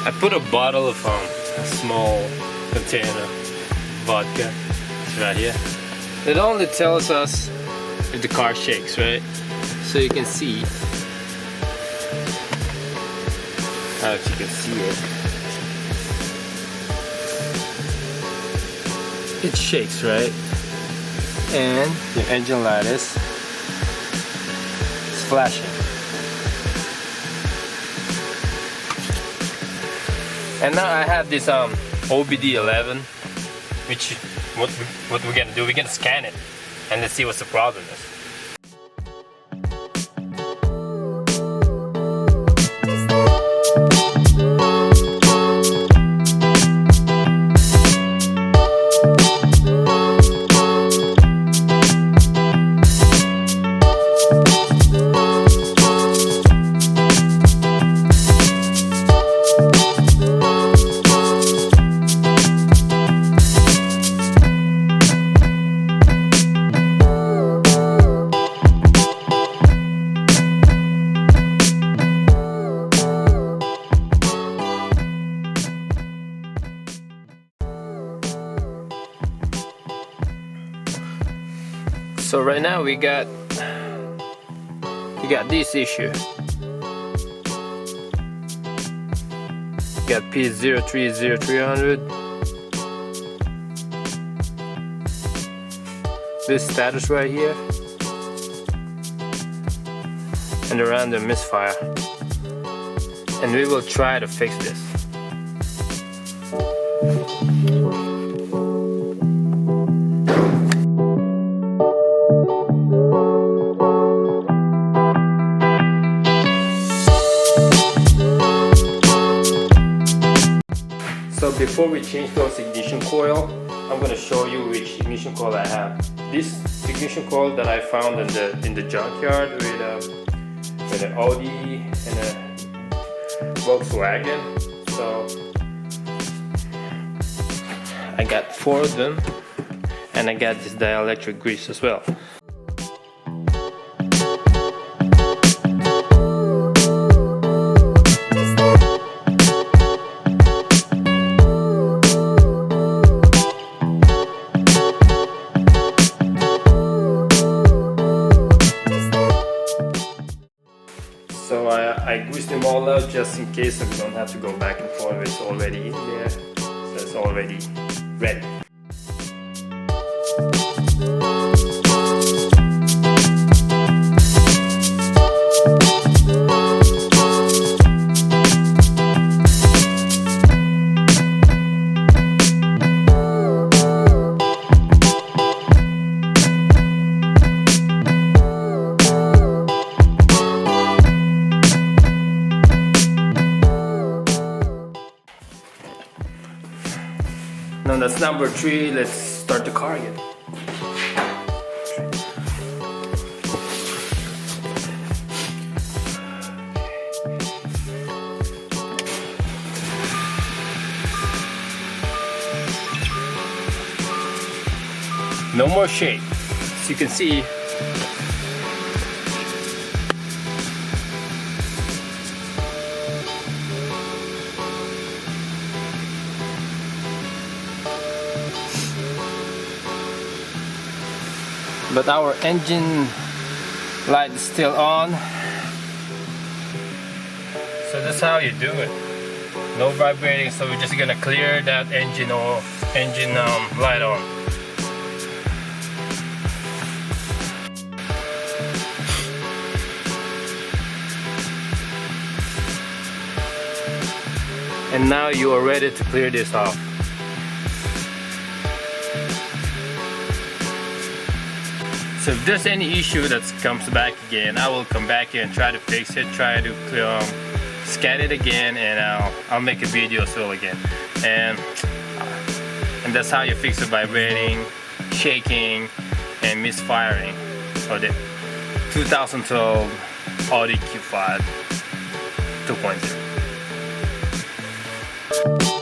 I put a bottle of a small container vodka right here. It only tells us if the car shakes, right? So you can see. I don't know if you can see it. It shakes, right? And the engine light is flashing. And now I have this OBD11, which what we're gonna do, we're gonna scan it and let's see what's the problem is. So right now we got this issue. Got P030300. This status right here, and the random misfire. And we will try to fix this. So before we change those ignition coil, I'm going to show you which ignition coil I have. This ignition coil that I found in the junkyard with an Audi and a Volkswagen. So I got 4 of them, and I got this dielectric grease as well. So I greased them all out just in case, so we don't have to go back and forth. It's already in there, so it's already ready. Now that's number 3. Let's start the car again. No more shake. As you can see, but our engine light is still on. So that's how you do it. No vibrating, so we're just gonna clear that engine light on. And now you are ready to clear this off. So if there's any issue that comes back again, I will come back here and try to fix it, try to scan it again, and I'll make a video as well again. And that's how you fix the vibrating, shaking, and misfiring of the 2012 Audi Q5 2.0.